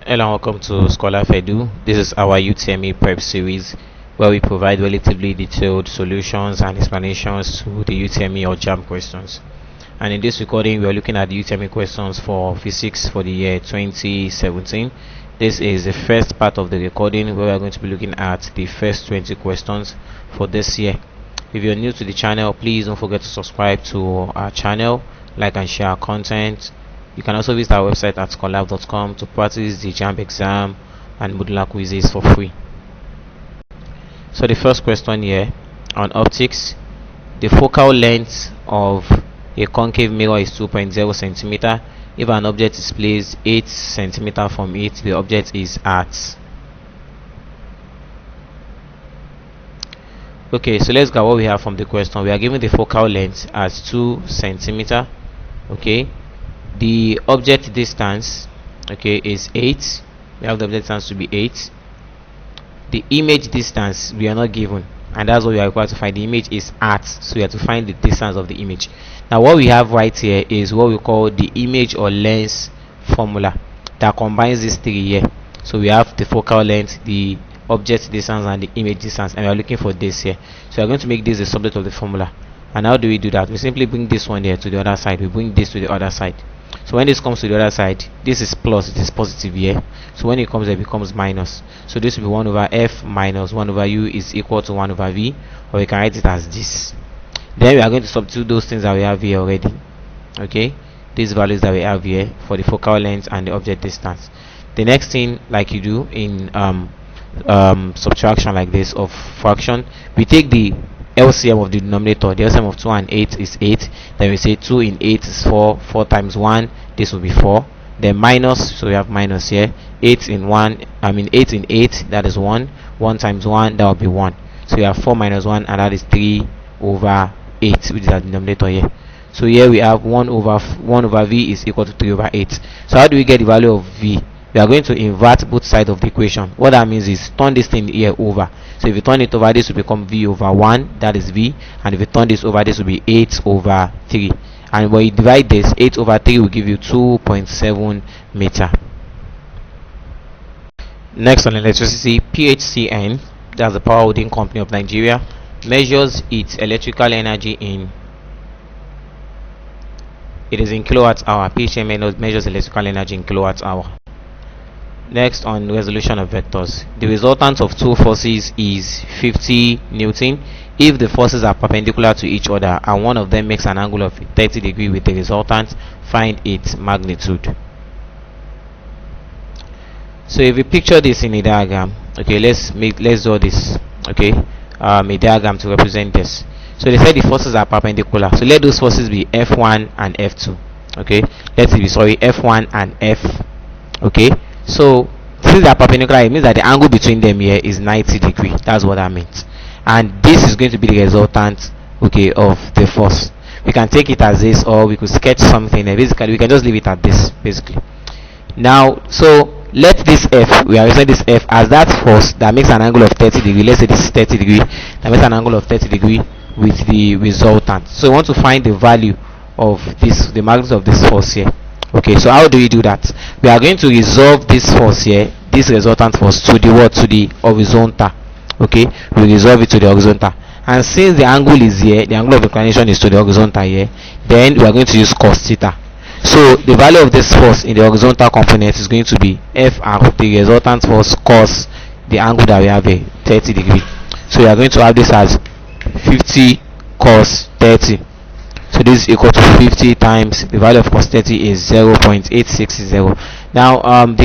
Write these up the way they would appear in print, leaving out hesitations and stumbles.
Hello and welcome to Scholar Fedu. This is our UTME prep series where we provide relatively detailed solutions and explanations to the UTME or JAMB questions. And in this recording, we are looking at the UTME questions for physics for the year 2017. This is the first part of the recording where we are going to be looking at the first 20 questions for this year. If you're new to the channel, please don't forget to subscribe to our channel, like and share our content. You can also visit our website at scholarlab.com to practice the JAMB exam and modular quizzes for free. So the first question here on optics, the focal length of a concave mirror is 2.0 centimeter. If an object is placed 8 centimeter from it, the object is at. Okay, so let's get what we have from the question. We are given the focal length as 2 centimeter. Okay, the object distance, okay, is 8. We have the object distance to be 8. The image distance we are not given, and that's what we are required to find. The image is at, so we have to find the distance of the image. Now what we have right here is what we call the image or lens formula that combines these three here. So we have the focal length, the object distance, and the image distance, and we are looking for this here. So we are going to make this the subject of the formula. And how do we do that? We simply bring this one here to the other side. We bring this to the other side. So when this comes to the other side, this is plus, it is positive here. So when it comes there, it becomes minus. So this will be 1 over f minus 1 over u is equal to 1 over v, or we can write it as this. Then we are going to substitute those things that we have here already. Okay, these values that we have here for the focal length and the object distance. The next thing, like you do in subtraction like this of fraction, we take the LCM of the denominator. The LCM of 2 and 8 is 8. Then we say 2 in 8 is 4. 4 times 1, this will be 4. Then minus, so we have minus here. 8 in 8 in 8, that is 1. 1 times 1, that will be 1. So we have 4 minus 1, and that is 3 over 8, which is the denominator here. So here we have 1 over v is equal to 3 over 8. So how do we get the value of v? We are going to invert both sides of the equation. What that means is turn this thing here over. So if you turn it over, this will become v over 1, that is v. And if you turn this over, this will be 8 over 3. And when you divide this, 8 over 3 will give you 2.7 meter. Next on electricity, PHCN, that's the Power Holding Company of Nigeria, measures its electrical energy in, it is in kilowatt hour. PHCN measures electrical energy in kilowatt hour. Next on resolution of vectors, the resultant of two forces is 50 Newton if the forces are perpendicular to each other and one of them makes an angle of 30 degrees with the resultant. Find its magnitude. So if you picture this in a diagram, okay, let's draw this, okay, a diagram to represent this. So they said the forces are perpendicular, so let those forces be F1 and F2. Okay, let's be F1 and F. Okay, so since they are perpendicular, it means that the angle between them here is 90 degrees. That's what that means. And this is going to be the resultant, okay, of the force. We can take it as this, or we could sketch something. Basically, we can just leave it at this, basically. Now, so let this F, we are using this F as that force that makes an angle of 30 degrees. Let's say this is 30 degrees. That makes an angle of 30 degrees with the resultant. So we want to find the value of this, the magnitude of this force here. Okay, so how do we do that? We are going to resolve this force here, this resultant force, to the what? To the horizontal. Okay, we resolve it to the horizontal, and since the angle is here, the angle of inclination is to the horizontal here, then we are going to use cos theta. So the value of this force in the horizontal component is going to be FR, the resultant force, cos the angle that we have here, 30 degrees. So we are going to have this as 50 cos 30. So this is equal to 50 times the value of cos 30 is 0.860. Now in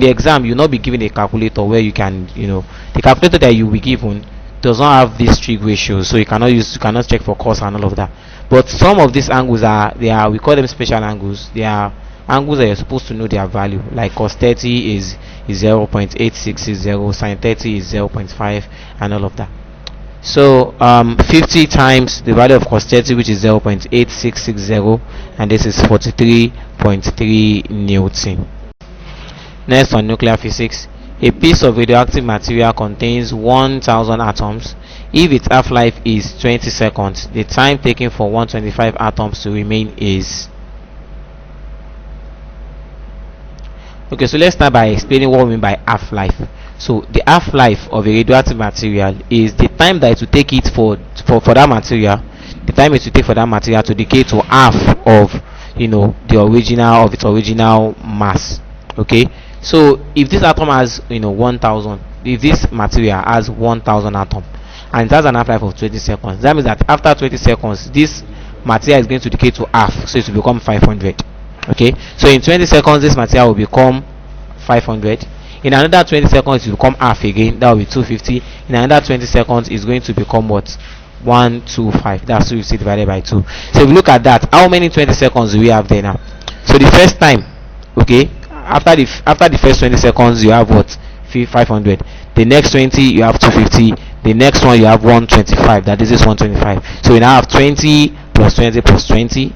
the exam you'll not be given a calculator where you can, the calculator that you will be given does not have these trig ratios, so you cannot check for cos and all of that. But some of these angles we call them special angles. They are angles that you're supposed to know their value, like cos 30 is 0.8660, sin 30 is 0.5, and all of that. So 50 times the value of cos 30, which is 0.8660, and this is 43.3 Newton. Next on nuclear physics, a piece of radioactive material contains 1000 atoms. If its half-life is 20 seconds, the time taken for 125 atoms to remain is Okay, so let's start by explaining what we mean by half-life. So the half-life of a radioactive material is the time that it will take it for that material, the time it will take for that material to decay to half of its original mass. Okay, so if this atom has 1000, if this material has 1000 atom and it has an half-life of 20 seconds, that means that after 20 seconds this material is going to decay to half, so it will become 500. Okay, so in 20 seconds this material will become 500. In another 20 seconds it will become half again, that will be 250. In another 20 seconds it's going to become what? 125. That's 250 divided by 2. So if you look at that, how many 20 seconds do we have there now? So the first time, okay, after the first 20 seconds you have what? 500. The next 20 you have 250. The next one you have 125. That is 125. So we now have 20 plus 20 plus 20.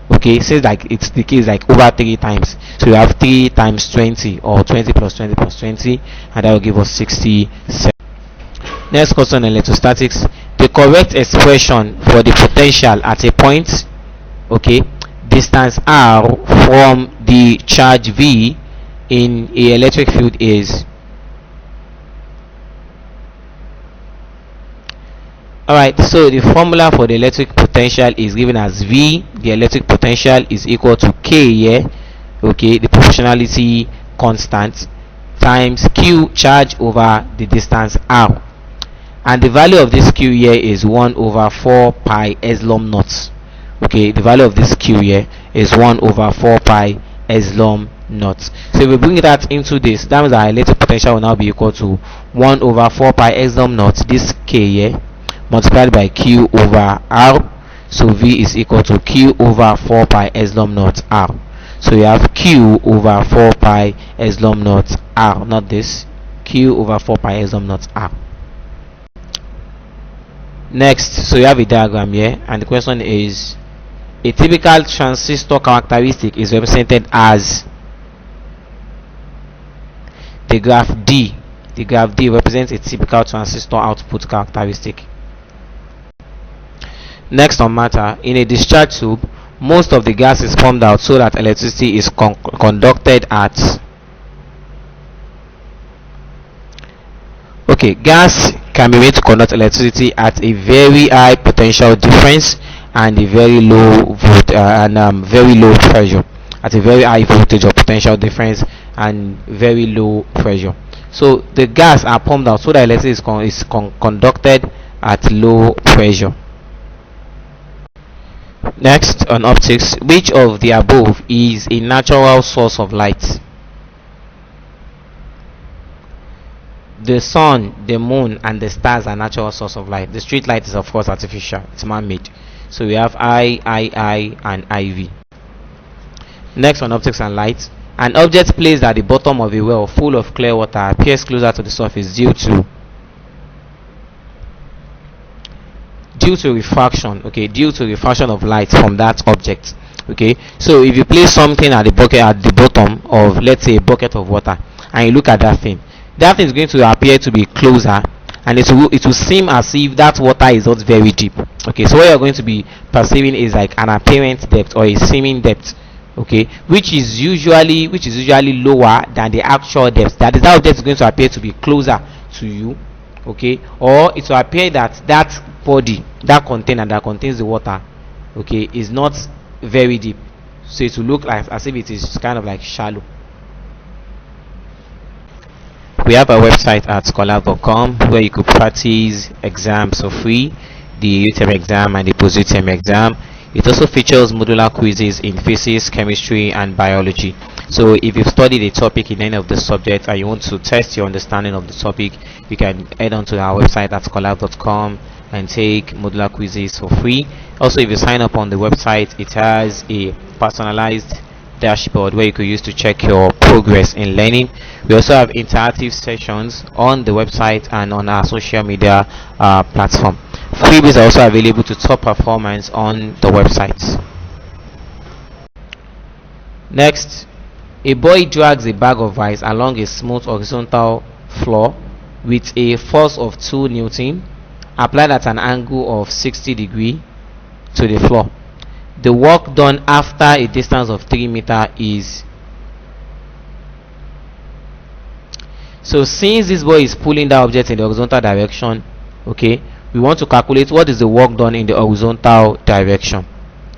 Okay, says like it's the case like over 3 times. So you have 3 times 20, or 20 plus 20 plus 20, and that will give us 67. Next question on electrostatics. The correct expression for the potential at a point, okay, distance r from the charge v in a electric field is. Alright, so the formula for the electric potential is given as V. The electric potential is equal to K here, okay, the proportionality constant, times Q, charge over the distance R. And the value of this Q here is 1 over 4 pi epsilon naught. Okay, the value of this Q here is 1 over 4 pi epsilon naught. So if we bring that into this, that means our electric potential will now be equal to 1 over 4 pi epsilon naught, this K here, multiplied by Q over R. So V is equal to Q over 4 pi epsilon naught R. So you have Q over 4 pi epsilon naught R, not this, Q over 4 pi epsilon naught R. Next, so you have a diagram here, and the question is, a typical transistor characteristic is represented as the graph D. The graph D represents a typical transistor output characteristic. Next on matter, in a discharge tube, most of the gas is pumped out so that electricity is conducted at. Okay, gas can be made to conduct electricity at a very high potential difference and a very low very low pressure. At a very high voltage or potential difference and very low pressure. So the gas are pumped out so that electricity is conducted at low pressure. Next on optics, which of the above is a natural source of light? The sun, the moon, and the stars are natural source of light. The street light is of course artificial, it's man-made. So we have I, and IV. Next on optics and light, an object placed at the bottom of a well full of clear water appears closer to the surface due to refraction. Okay, due to refraction of light from that object. Okay, so if you place something at the bottom of, let's say, a bucket of water, and you look at that thing is going to appear to be closer, and it will seem as if that water is not very deep. Okay, so what you're going to be perceiving is like an apparent depth or a seeming depth, okay, which is usually lower than the actual depth. That object is going to appear to be closer to you, okay, or it will appear that body, that container that contains the water, okay, is not very deep, so it will look like as if it is kind of like shallow. We have a website at scholar.com where you could practice exams for free, the UTME exam and the post UTME exam. It also features modular quizzes in physics, chemistry, and biology. So if you've studied a topic in any of the subjects and you want to test your understanding of the topic, you can head on to our website at scholar.com and take modular quizzes for free. Also, if you sign up on the website, it has a personalized dashboard where you could use to check your progress in learning. We also have interactive sessions on the website and on our social media platform. Freebies are also available to top performance on the website. Next, a boy drags a bag of rice along a smooth horizontal floor with a force of 2 Newton applied at an angle of 60 degrees to the floor. The work done after a distance of 3 meters is. So since this boy is pulling that object in the horizontal direction, okay, we want to calculate what is the work done in the horizontal direction.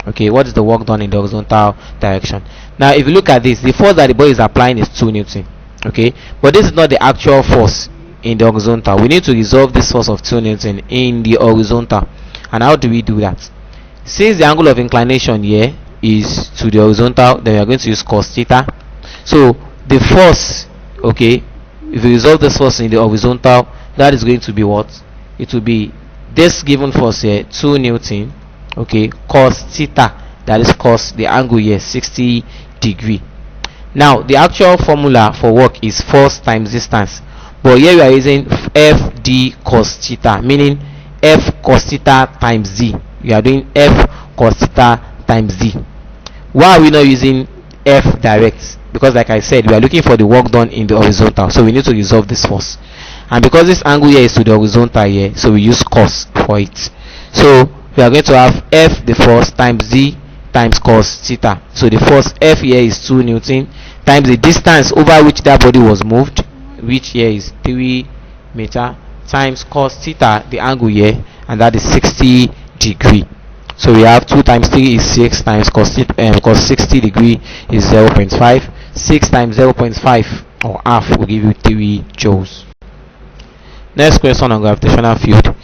Okay, what is the work done in the horizontal direction? Now if you look at this, the force that the boy is applying is 2 Newton. Okay, but this is not the actual force in the horizontal. We need to resolve this force of 2 Newton in the horizontal. And how do we do that? Since the angle of inclination here is to the horizontal, then we are going to use cos theta. So the force, okay, if we resolve this force in the horizontal, that is going to be what? It will be this given force here, 2 Newton, okay, cos theta, that is cos the angle here 60 degree. Now the actual formula for work is force times distance, but here we are using FD cos theta, meaning F cos theta times Z. We are doing F cos theta times Z. Why are we not using F direct? Because like I said, we are looking for the work done in the horizontal, so we need to resolve this force. And because this angle here is to the horizontal here, so we use cos for it. So we are going to have F the force times Z times cos theta. So the force F here is 2 Newton times the distance over which that body was moved, which here is 3 meter, times cos theta, the angle here, and that is 60 degree. So we have 2 times 3 is 6, times cos 60 degree is 0.5. 6 times 0.5 or half will give you 3 joules. Next question on gravitational field.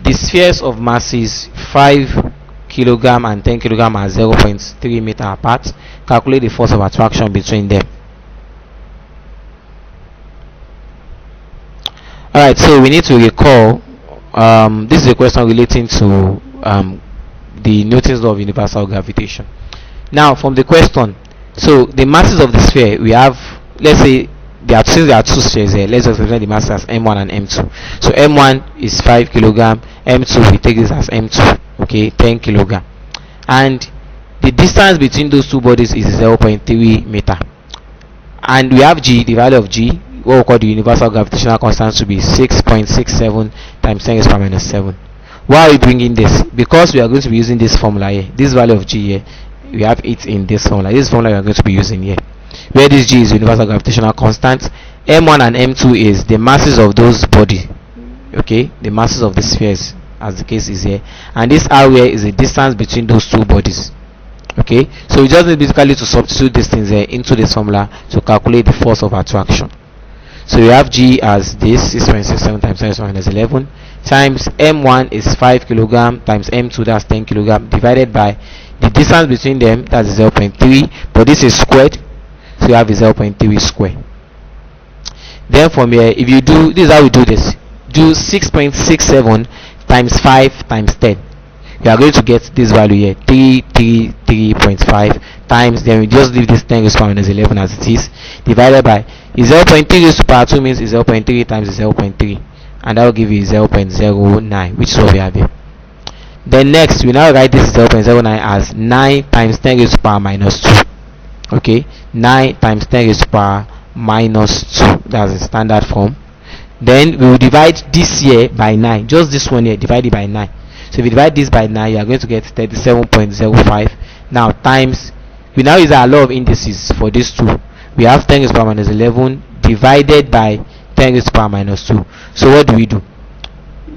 The spheres of masses 5 kilogram and 10 kilogram are 0.3 meter apart. Calculate the force of attraction between them. Alright, so we need to recall, this is a question relating to the Newton's law of universal gravitation. Now from the question, so the masses of the sphere, we have, let's say since there are 2 spheres here, let's just represent the masses as M1 and M2. So M1 is 5 kilogram, M2 we take this as M2, okay, 10 kilogram, and the distance between those two bodies is 0.3 meter, and we have G, the value of G, what we call the universal gravitational constant, to be 6.67 times 10 raised to the minus 7. Why are we bringing this? Because we are going to be using this formula here, this value of G here, we have it in this formula. This formula we are going to be using here, where this G is universal gravitational constant, M1 and M2 is the masses of those bodies, okay, the masses of the spheres as the case is here, and this R here is the distance between those two bodies. Okay, so we just need basically to substitute these things here into this formula to calculate the force of attraction. So we have G as this 6.67 times 10 minus 11 times M1 is 5 kilogram times M2, that's 10 kilogram, divided by the distance between them, that's 0.3, but this is squared, so you have 0.3 square. Then from here, if you do this is how we do this, do 6.67 times 5 times 10, you are going to get this value here, 333.5 times, then we just leave this 10 raised to the minus 11 as it is, divided by 0.3 raised to the power 2 means 0.3 times 0.3, and that will give you 0.09, which is what we have here. Then next, we now write this 0.09 as 9 times 10 raised to the power minus 2. Okay, 9 times 10 raised to the power minus 2, that's the standard form. Then we will divide this here by 9, just this one here, divide it by 9. So if you divide this by 9, you are going to get 37.05. Now times, we now use our law of indices for these two. We have 10 raised to the power minus 11 divided by 10 raised to the power minus 2. So what do we do?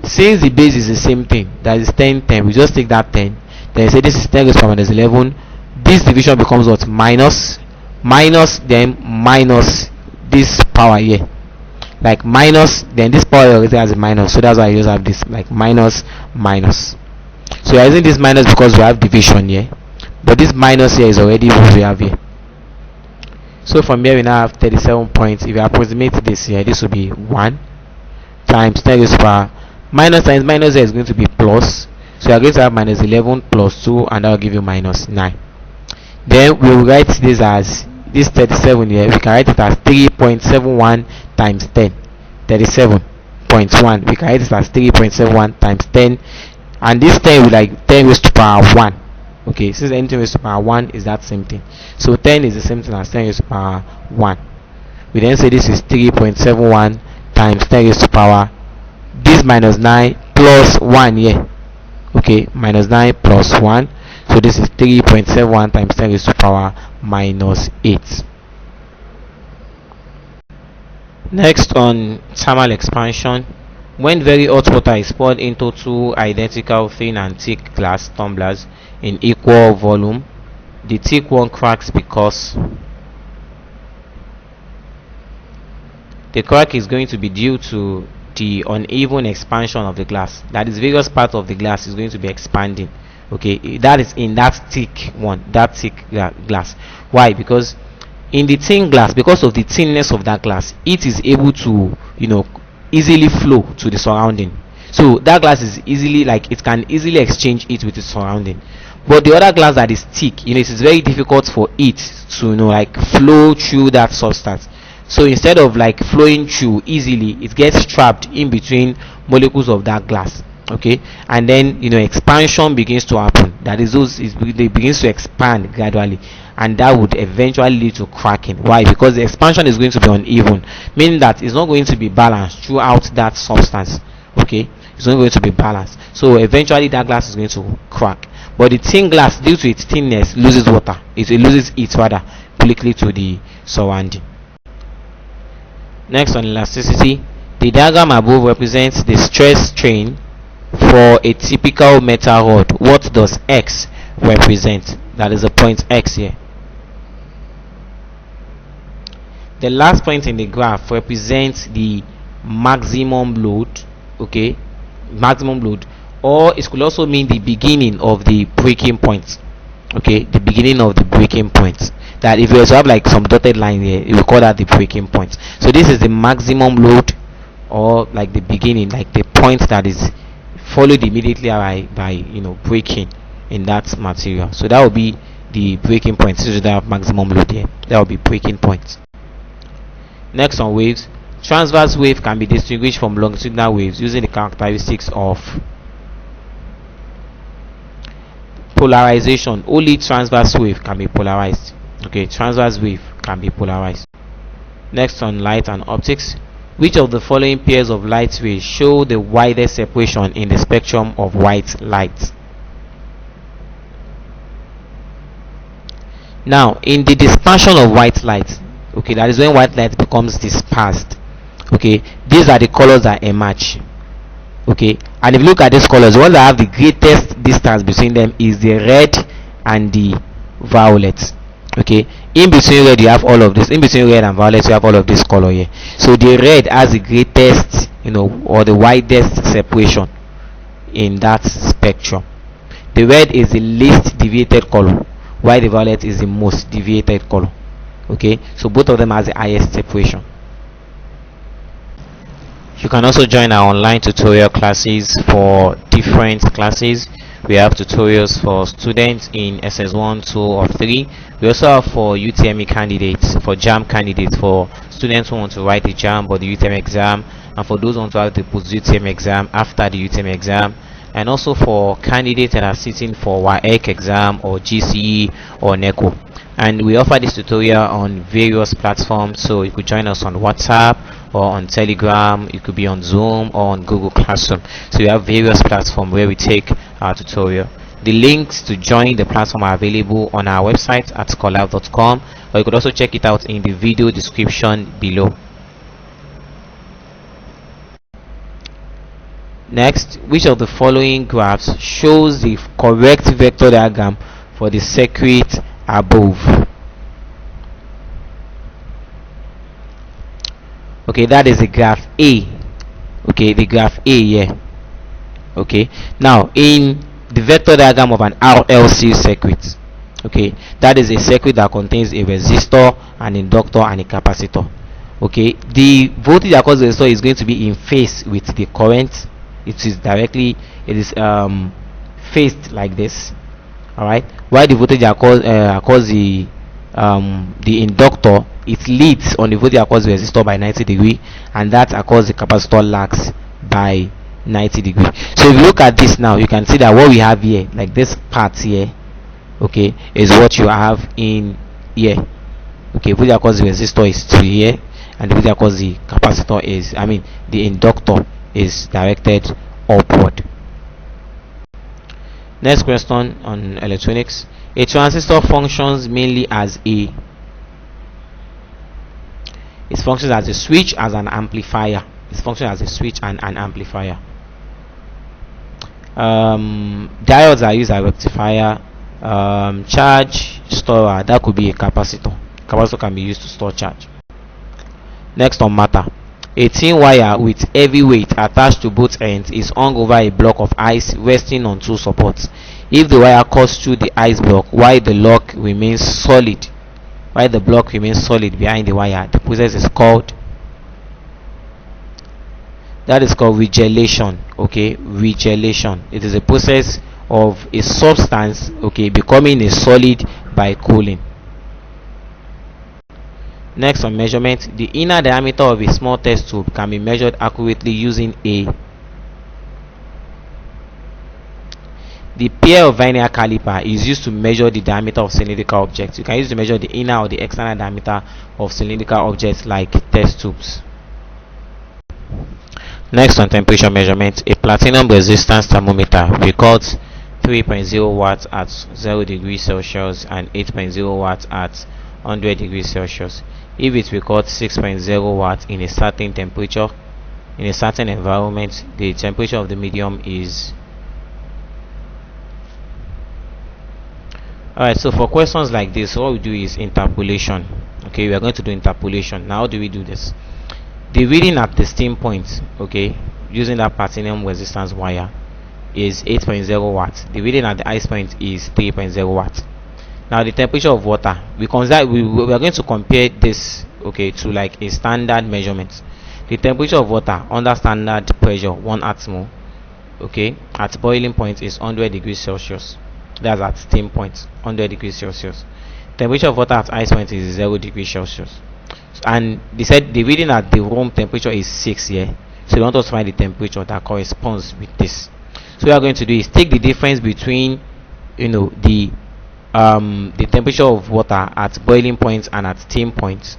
Since the base is the same thing, that is 10, 10, we just take that 10, then say this is 10 raised to the power minus 11. This division becomes what? Minus, then minus this power here, like minus, then this power already has a minus, so that's why I just have this, like minus. So we are using this minus because we have division here, but this minus here is already what we have here. So from here we now have 37 points. If you approximate this here, this will be 1 times 10 raised to the power minus times minus here is going to be plus, so we are going to have minus 11 plus 2, and that will give you minus 9. Then we will write this as this 37 here, we can write it as 3.71 times 10, 37.1, we can write it as 3.71 times 10, and this 10 will like 10 raised to the power 1. Okay, since anything raised to the power 1 is that same thing, so 10 is the same thing as 10 raised to the power 1. We then say this is 3.71 times 10 raised to the power, this minus 9 plus 1 here, okay, minus 9 plus 1, so this is 3.71 times 10 raised to the power minus 8. Next, on thermal expansion, when very hot water is poured into two identical thin and thick glass tumblers in equal volume, the thick one cracks because the crack is going to be due to the uneven expansion of the glass. That is, various parts of the glass is going to be expanding. Okay, that is in that thick one, that thick glass. Why? Because in the thin glass, because of the thinness of that glass, it is able to, easily flow to the surrounding. So that glass is easily, like, it can easily exchange it with the surrounding. But the other glass that is thick, it is very difficult for it to, like, flow through that substance. So instead of like flowing through easily, it gets trapped in between molecules of that glass. Okay, and then expansion begins to happen. That is, it begins to expand gradually, and that would eventually lead to cracking. Why? Because the expansion is going to be uneven, meaning that it's not going to be balanced throughout that substance. Okay, it's not going to be balanced, so eventually that glass is going to crack. But the thin glass, due to its thinness, loses water. It loses it rather quickly to the surrounding. Next, on elasticity, the diagram above represents the stress strain for a typical metal rod. What does X represent? That is the point X here. The last point in the graph represents the maximum load. Okay, maximum load, or it could also mean the beginning of the breaking point. Okay, the beginning of the breaking point. That if you were to have like some dotted line here, you will call that the breaking point. So this is the maximum load, or like the beginning, like the point that is followed immediately by breaking in that material. So that will be the breaking point. Since you have maximum load here, that will be breaking point. Next, on waves, transverse wave can be distinguished from longitudinal waves using the characteristics of polarization. Only transverse wave can be polarized. Okay, transverse wave can be polarized. Next, on light and optics, which of the following pairs of light rays show the widest separation in the spectrum of white light? Now, in the dispersion of white light, okay, that is when white light becomes dispersed. Okay, these are the colors that emerge. Okay, and if you look at these colors, the ones that have the greatest distance between them is the red and the violet. Okay, in between red you have all of this, in between red and violet you have all of this color here. So the red has the greatest, or the widest separation in that spectrum. The red is the least deviated color, while the violet is the most deviated color. Okay, so both of them has the highest separation. You can also join our online tutorial classes for different classes. We have tutorials for students in SS1, 2, or 3. We also have for UTME candidates, for JAMB candidates, for students who want to write the JAMB or the UTME exam, and for those who want to have the post-UTME exam after the UTME exam, and also for candidates that are sitting for WAEC exam or GCE or NECO. And we offer this tutorial on various platforms, so you could join us on WhatsApp or on Telegram, it could be on Zoom or on Google Classroom. So we have various platforms where we take our tutorial. The links to join the platform are available on our website at scholar.com, or you could also check it out in the video description below. Next, which of the following graphs shows the correct vector diagram for the circuit above? Okay, that is the graph A. Okay, the graph A here. Okay, now in the vector diagram of an RLC circuit, okay, that is a circuit that contains a resistor, an inductor, and a capacitor. Okay, the voltage across the resistor is going to be in phase with the current. It is phased like this. All right, while the voltage across the inductor, it leads on the voltage across the resistor by 90 degree, and that across the capacitor lags by 90 degree. So if you look at this now, you can see that what we have here, like this part here, okay, is what you have in here. Okay, voltage across the resistor is to here, and the voltage across the capacitor is, the inductor is directed upward. Next question on electronics. A transistor functions mainly as a It functions as a switch, as an amplifier. It functions as a switch and an amplifier. Diodes are used as a rectifier. Charge storer, that could be a capacitor. Capacitor can be used to store charge. Next on matter. A thin wire with heavy weight attached to both ends is hung over a block of ice resting on two supports. If the wire cuts through the ice block while the block remains solid behind the wire, the process is called regelation. Okay, regelation. It is a process of a substance, okay, becoming a solid by cooling. Next on measurement, the inner diameter of a small test tube can be measured accurately using the pair of vernier caliper is used to measure the diameter of cylindrical objects. You can use to measure the inner or the external diameter of cylindrical objects like test tubes. Next on temperature measurement, a platinum resistance thermometer records 3.0 watts at 0 degrees Celsius and 8.0 watts at 100 degrees Celsius. If it records 6.0 watts in a certain temperature, in a certain environment, the temperature of the medium is. Alright, so for questions like this, what we do is interpolation. Okay, we are going to do interpolation. Now, how do we do this? The reading at the steam point, okay, using that platinum resistance wire, is 8.0 watts. The reading at the ice point is 3.0 watts. Now the temperature of water, we are going to compare this, okay, to like a standard measurement. The temperature of water under standard pressure 1 atmospheric, okay, at boiling point is 100 degrees Celsius. That's at steam point, 100 degrees Celsius. Temperature of water at ice point is 0 degrees Celsius. And they said the reading at the room temperature is 6 here. So they want us to find the temperature that corresponds with this. So what we are going to do is take the difference between, the temperature of water at boiling point and at steam point.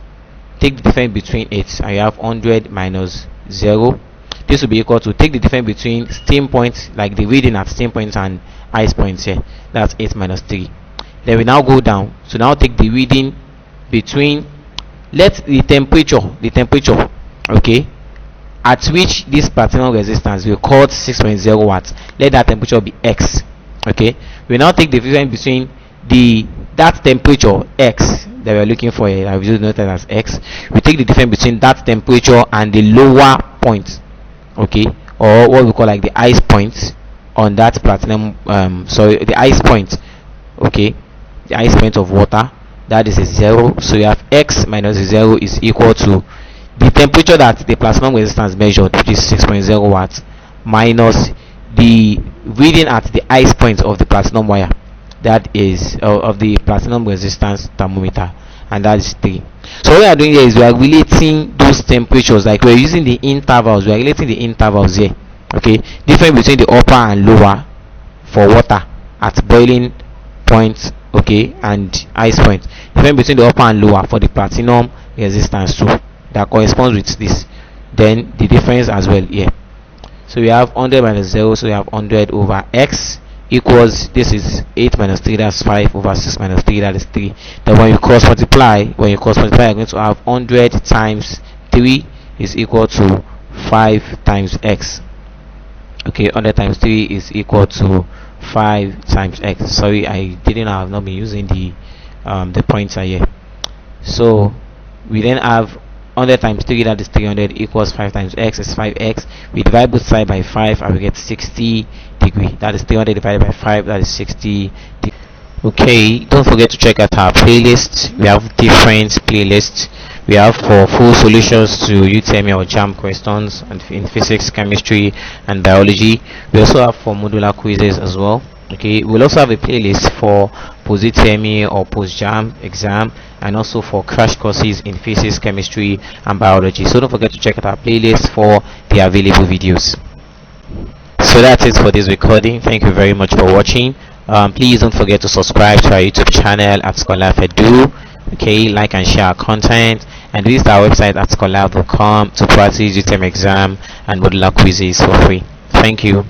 Take the difference between it, and you have 100 minus 0. This will be equal to, take the difference between steam point, like the reading at steam point and ice point here. That's 8 minus 3. Then we now go down. So now take the reading between, let the temperature, okay, at which this platinum resistance will call 6.0 watts. Let that temperature be X. Okay, we now take the difference between that temperature X that we are looking for here. I will just note that as X. We take the difference between that temperature and the lower point, okay, or what we call like the ice point on that platinum. The ice point, okay, the ice point of water, that is a 0. So you have X minus 0 is equal to the temperature that the platinum resistance measured, which is 6.0 watts, minus the reading at the ice point of the platinum wire, that is of the platinum resistance thermometer, and that is 3. So what we are doing here is we are relating those temperatures, like we're using the intervals. We are relating the intervals here, okay, difference between the upper and lower for water at boiling point, okay, and ice point, difference between the upper and lower for the platinum resistance too, that corresponds with this. Then the difference as well here. So we have 100 minus 0, so we have 100 over X equals, this is 8 minus 3, that's 5, over 6 minus 3, that is 3. Then when you cross multiply, you're going to have 100 times 3 is equal to 5 times X. Okay, 100 times 3 is equal to 5 times X. Sorry, I have not been using the pointer here. So we then have 100 times 3, that is 300, equals 5 times X is 5X. We divide both sides by 5 and we get 60 degree. That is 300 divided by 5, that is 60 degree. Okay, don't forget to check out our playlist. We have different playlists. We have for full solutions to UTME or JAMB questions and in physics, chemistry and biology. We also have for modular quizzes as well. Okay, we'll also have a playlist for post UTME or post JAMB exam, and also for crash courses in physics, chemistry and biology. So don't forget to check out our playlist for the available videos. So that's it for this recording. Thank you very much for watching. Please don't forget to subscribe to our YouTube channel at scholarfedu. Okay, like and share our content, and visit our website at scholar.com to practice UTME exam and modular quizzes for free. Thank you.